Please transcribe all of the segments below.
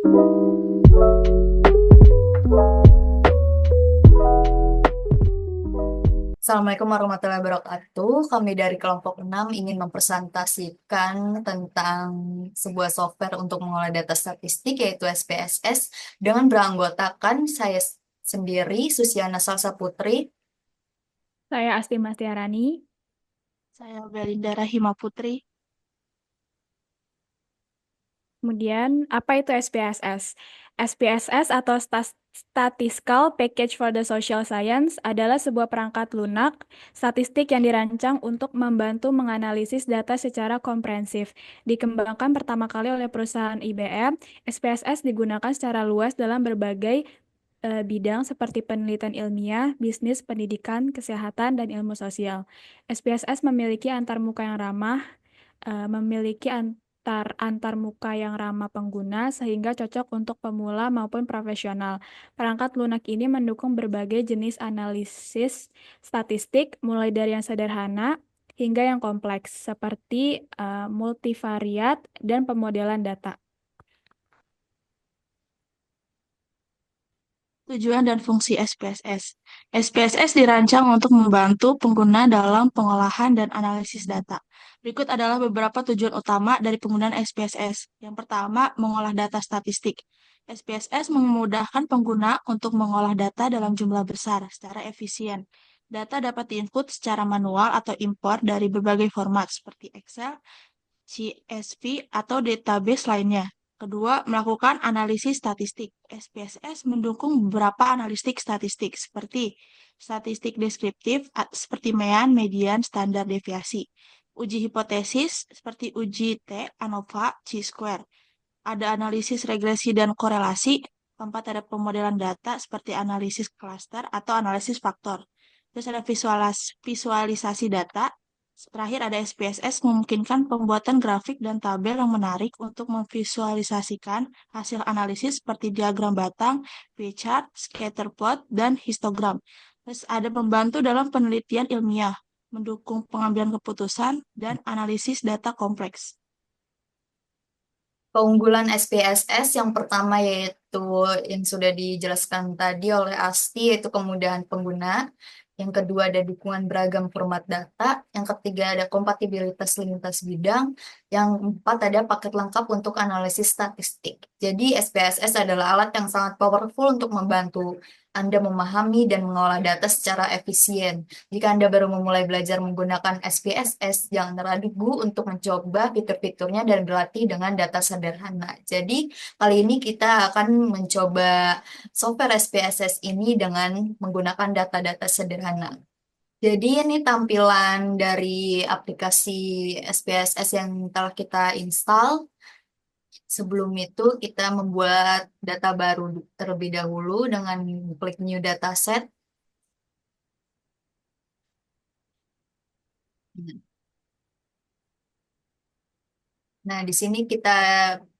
Assalamualaikum warahmatullahi wabarakatuh. Kami dari kelompok 6 ingin mempresentasikan tentang sebuah software untuk mengolah data statistik yaitu SPSS dengan beranggotakan saya sendiri, Susiana Salsa Putri. Saya Asti Mastiarani. Saya Belinda Rahima Putri. Kemudian, apa itu SPSS? SPSS atau Statistical Package for the Social Science adalah sebuah perangkat lunak statistik yang dirancang untuk membantu menganalisis data secara komprehensif. Dikembangkan pertama kali oleh perusahaan IBM, SPSS digunakan secara luas dalam berbagai bidang seperti penelitian ilmiah, bisnis, pendidikan, kesehatan, dan ilmu sosial. SPSS memiliki antarmuka yang ramah, memiliki antar muka yang ramah pengguna sehingga cocok untuk pemula maupun profesional. Perangkat lunak ini mendukung berbagai jenis analisis statistik, mulai dari yang sederhana hingga yang kompleks, seperti multivariat dan pemodelan data. Tujuan dan fungsi SPSS. SPSS dirancang untuk membantu pengguna dalam pengolahan dan analisis data. Berikut adalah beberapa tujuan utama dari penggunaan SPSS. Yang pertama, mengolah data statistik. SPSS memudahkan pengguna untuk mengolah data dalam jumlah besar secara efisien. Data dapat diinput secara manual atau impor dari berbagai format seperti Excel, CSV, atau database lainnya. Kedua, melakukan analisis statistik. SPSS mendukung beberapa analitik statistik seperti statistik deskriptif seperti mean, median, standar deviasi. Uji hipotesis seperti uji T, ANOVA, Chi-square. Ada analisis regresi dan korelasi. Keempat, ada pemodelan data seperti analisis klaster atau analisis faktor. Terus ada visualisasi data. Terakhir ada SPSS memungkinkan pembuatan grafik dan tabel yang menarik untuk memvisualisasikan hasil analisis seperti diagram batang, pie chart, scatter plot, dan histogram. Terus ada membantu dalam penelitian ilmiah, mendukung pengambilan keputusan, dan analisis data kompleks. Keunggulan SPSS yang pertama yaitu yang sudah dijelaskan tadi oleh Asti yaitu kemudahan pengguna. Yang kedua ada dukungan beragam format data. Yang ketiga ada kompatibilitas lintas bidang. Yang empat ada paket lengkap untuk analisis statistik. Jadi SPSS adalah alat yang sangat powerful untuk membantu Anda memahami dan mengolah data secara efisien. Jika Anda baru memulai belajar menggunakan SPSS, jangan ragu untuk mencoba fitur-fiturnya dan berlatih dengan data sederhana. Jadi, kali ini kita akan mencoba software SPSS ini dengan menggunakan data-data sederhana. Jadi, ini tampilan dari aplikasi SPSS yang telah kita install. Sebelum itu, kita membuat data baru terlebih dahulu dengan klik New Dataset. Nah, di sini kita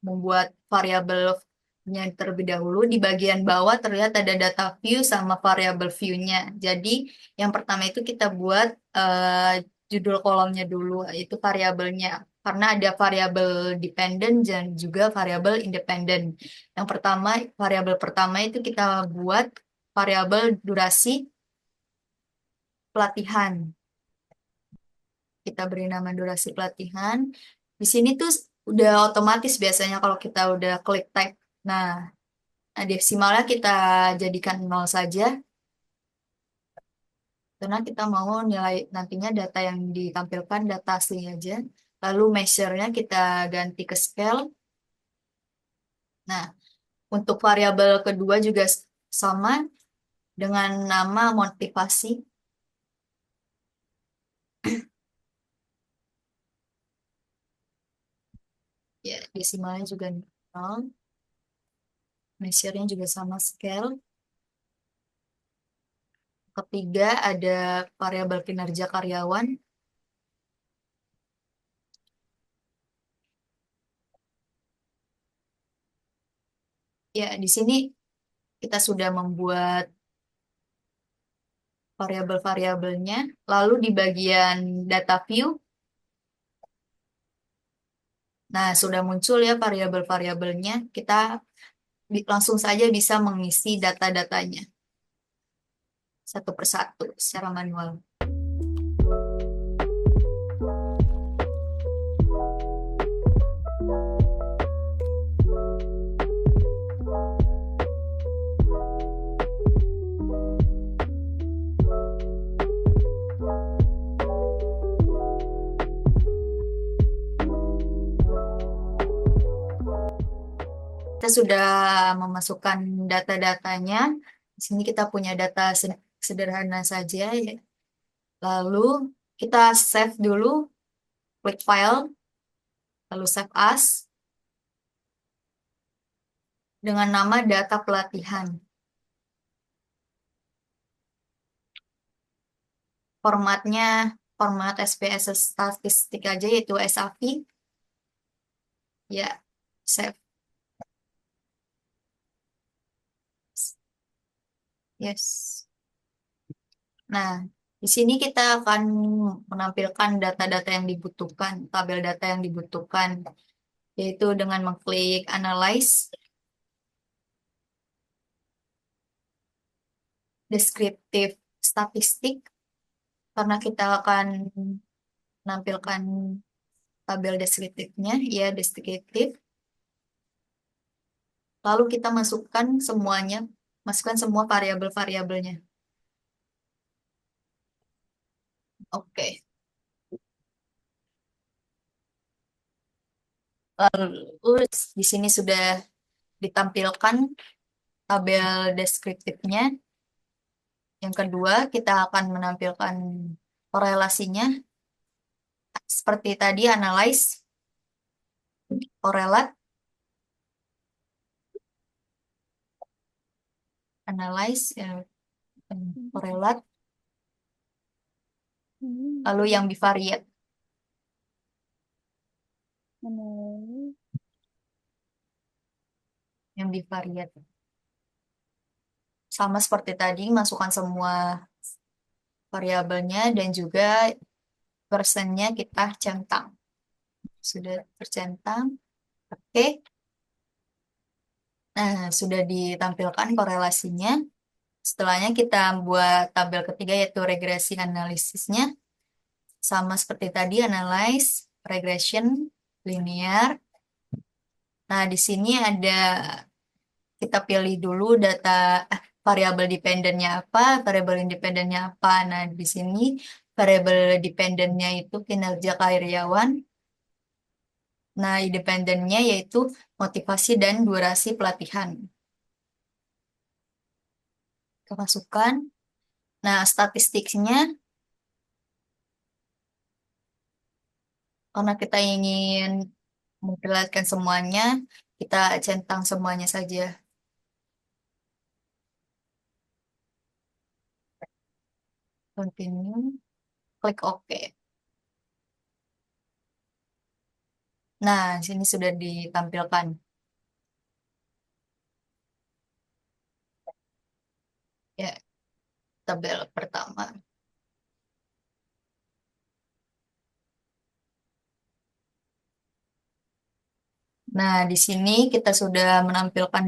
membuat variabelnya terlebih dahulu. Di bagian bawah terlihat ada data view sama variabel view-nya. Jadi, yang pertama itu kita buat judul kolomnya dulu, itu variabelnya. Karena ada variabel dependent dan juga variabel independent. Yang pertama, variabel pertama itu kita buat variabel durasi pelatihan. Kita beri nama durasi pelatihan. Di sini tuh udah otomatis biasanya kalau kita udah klik type. Nah, desimalnya kita jadikan 0 saja. Karena kita mau nilai nantinya data yang ditampilkan data asli aja. Lalu measure-nya kita ganti ke scale. Nah, untuk variabel kedua juga sama dengan nama motivasi. Ya, desimalnya juga 0. Measure-nya juga sama scale. Ketiga ada variabel kinerja karyawan. Ya, di sini kita sudah membuat variabel-variabelnya. Lalu di bagian data view, Nah, sudah muncul ya variabel-variabelnya, kita langsung saja bisa mengisi data-datanya satu persatu secara manual. Kita sudah memasukkan data-datanya. Di sini kita punya data sederhana saja ya. Lalu kita save dulu, klik file, lalu save as dengan nama data pelatihan. Formatnya format SPSS statistik aja yaitu SAV. Ya, save. Yes. Nah, di sini kita akan menampilkan data-data yang dibutuhkan, tabel data yang dibutuhkan, yaitu dengan mengklik Analyze, Deskriptif Statistik, karena kita akan menampilkan tabel deskriptifnya, ya deskriptif. Lalu kita masukkan semuanya, masukkan semua variabel-variabelnya. Oke. Lalu di sini sudah ditampilkan tabel deskriptifnya. Yang kedua, kita akan menampilkan korelasinya. Seperti tadi, analyze, korelat, analyze, korelat, lalu yang bivariate. Yang bivariate. Sama seperti tadi, masukkan semua variabelnya dan juga persennya kita centang. Sudah tercentang. Oke. Nah, sudah ditampilkan korelasinya. Setelahnya kita buat tabel ketiga yaitu regresi analisisnya. Sama seperti tadi, analyze, regression, linear. Nah, di sini ada, kita pilih dulu data, variabel dependennya apa, variabel independennya apa. Nah, di sini variabel dependennya itu kinerja karyawan. Nah, independennya yaitu motivasi dan durasi pelatihan. Kita masukkan. Nah, statistiknya, karena kita ingin memperlihatkan semuanya, kita centang semuanya saja. Continue, klik OK. Nah, sini sudah ditampilkan. Ya, tabel pertama. Nah, di sini kita sudah menampilkan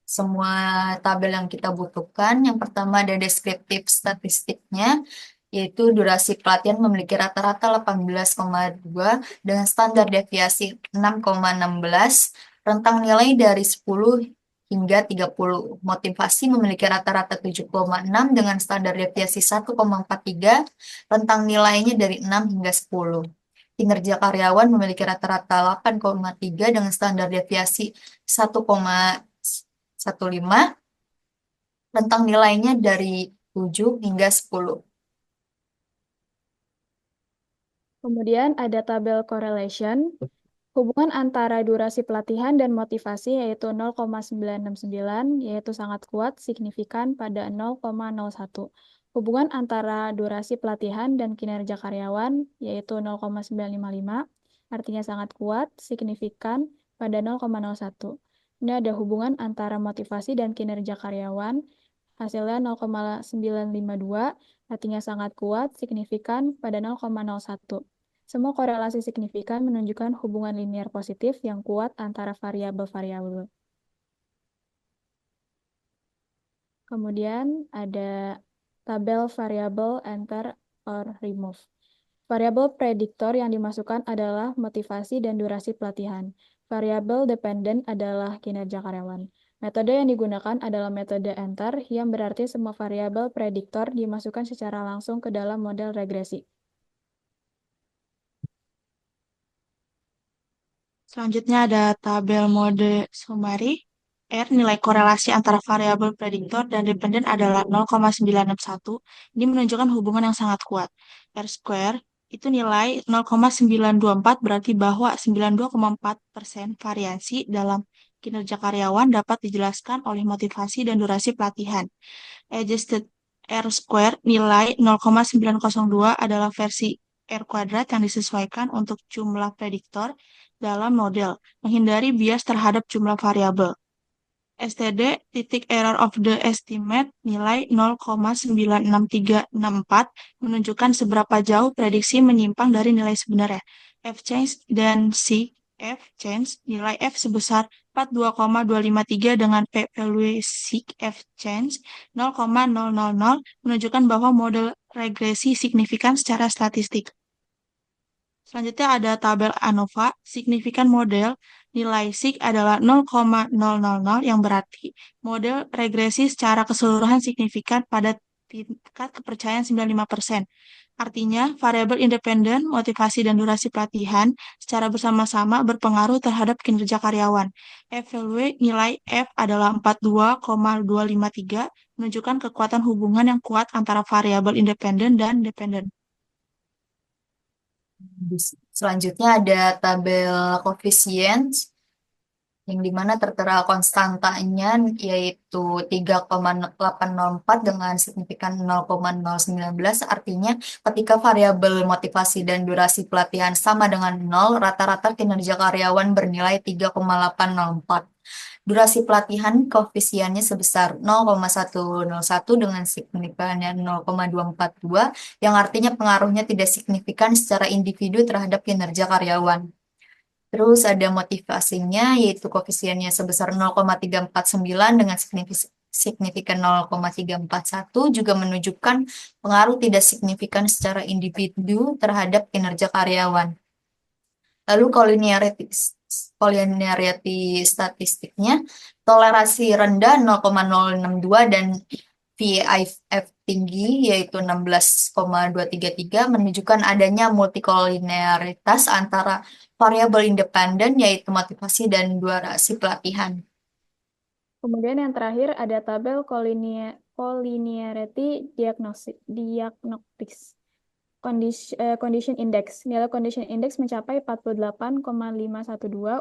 semua tabel yang kita butuhkan. Yang pertama ada deskriptif statistiknya, yaitu durasi pelatihan memiliki rata-rata 18,2 dengan standar deviasi 6,16, rentang nilai dari 10 hingga 30. Motivasi memiliki rata-rata 7,6 dengan standar deviasi 1,43, rentang nilainya dari 6 hingga 10. Kinerja karyawan memiliki rata-rata 8,3 dengan standar deviasi 1,15, rentang nilainya dari 7 hingga 10. Kemudian ada tabel correlation. Hubungan antara durasi pelatihan dan motivasi yaitu 0,969, yaitu sangat kuat, signifikan pada 0,01. Hubungan antara durasi pelatihan dan kinerja karyawan yaitu 0,955, artinya sangat kuat, signifikan pada 0,01. Ini ada hubungan antara motivasi dan kinerja karyawan, hasilnya 0,952, artinya sangat kuat, signifikan pada 0,01. Semua korelasi signifikan menunjukkan hubungan linear positif yang kuat antara variabel-variabel. Kemudian ada tabel variabel enter or remove. Variabel prediktor yang dimasukkan adalah motivasi dan durasi pelatihan. Variabel dependent adalah kinerja karyawan. Metode yang digunakan adalah metode enter, yang berarti semua variabel prediktor dimasukkan secara langsung ke dalam model regresi. Selanjutnya ada tabel mode summary. R, nilai korelasi antara variabel prediktor dan dependen adalah 0,961. Ini menunjukkan hubungan yang sangat kuat. R square itu nilai 0,924, berarti bahwa 92,4% variasi dalam kinerja karyawan dapat dijelaskan oleh motivasi dan durasi pelatihan. Adjusted R square nilai 0,902 adalah versi R kuadrat yang disesuaikan untuk jumlah prediktor dalam model, menghindari bias terhadap jumlah variabel. STD titik error of the estimate nilai 0,96364 menunjukkan seberapa jauh prediksi menyimpang dari nilai sebenarnya. F change dan C F change nilai F sebesar 42,253 dengan P value C F change 0,000 menunjukkan bahwa model regresi signifikan secara statistik. Selanjutnya ada tabel ANOVA, signifikan model, nilai SIG adalah 0,000 yang berarti model regresi secara keseluruhan signifikan pada tingkat kepercayaan 95%. Artinya, variabel independen, motivasi, dan durasi pelatihan secara bersama-sama berpengaruh terhadap kinerja karyawan. Evaluate nilai F adalah 42,253, menunjukkan kekuatan hubungan yang kuat antara variabel independen dan dependen. Selanjutnya ada tabel koefisien yang dimana tertera konstantanya yaitu 3,804 dengan signifikan 0,019. Artinya ketika variabel motivasi dan durasi pelatihan sama dengan 0, rata-rata kinerja karyawan bernilai 3,804. Durasi pelatihan koefisiennya sebesar 0,101 dengan signifikannya 0,242, yang artinya pengaruhnya tidak signifikan secara individu terhadap kinerja karyawan. Terus ada motivasinya, yaitu koefisiennya sebesar 0,349 dengan signifikan 0,341, juga menunjukkan pengaruh tidak signifikan secara individu terhadap kinerja karyawan. Lalu collinearity statistiknya, toleransi rendah 0,062 dan VIF tinggi yaitu 16,233 menunjukkan adanya multikolinearitas antara variabel independen yaitu motivasi dan durasi pelatihan. Kemudian yang terakhir ada tabel collinearity diagnostics. Condition index. Nilai condition index mencapai 48,512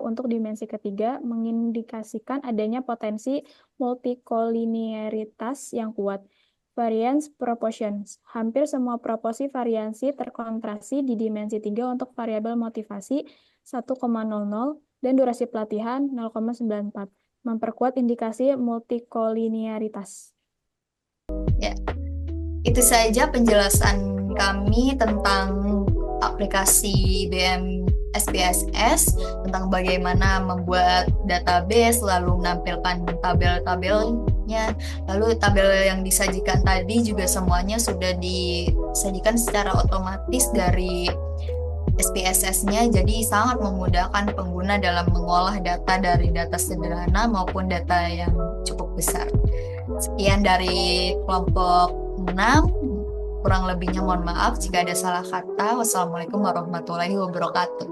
untuk dimensi ketiga, mengindikasikan adanya potensi multikolinearitas yang kuat. Variance proportions. Hampir semua proporsi variansi terkontraksi di dimensi 3 untuk variabel motivasi 1,00 dan durasi pelatihan 0,94, memperkuat indikasi multikolinearitas. Ya, itu saja penjelasan kami tentang aplikasi IBM SPSS, tentang bagaimana membuat database, lalu menampilkan tabel-tabelnya, lalu tabel yang disajikan tadi juga semuanya sudah disajikan secara otomatis dari SPSS-nya, jadi sangat memudahkan pengguna dalam mengolah data dari data sederhana maupun data yang cukup besar. Sekian dari kelompok 6. Kurang lebihnya mohon maaf jika ada salah kata. Wassalamualaikum warahmatullahi wabarakatuh.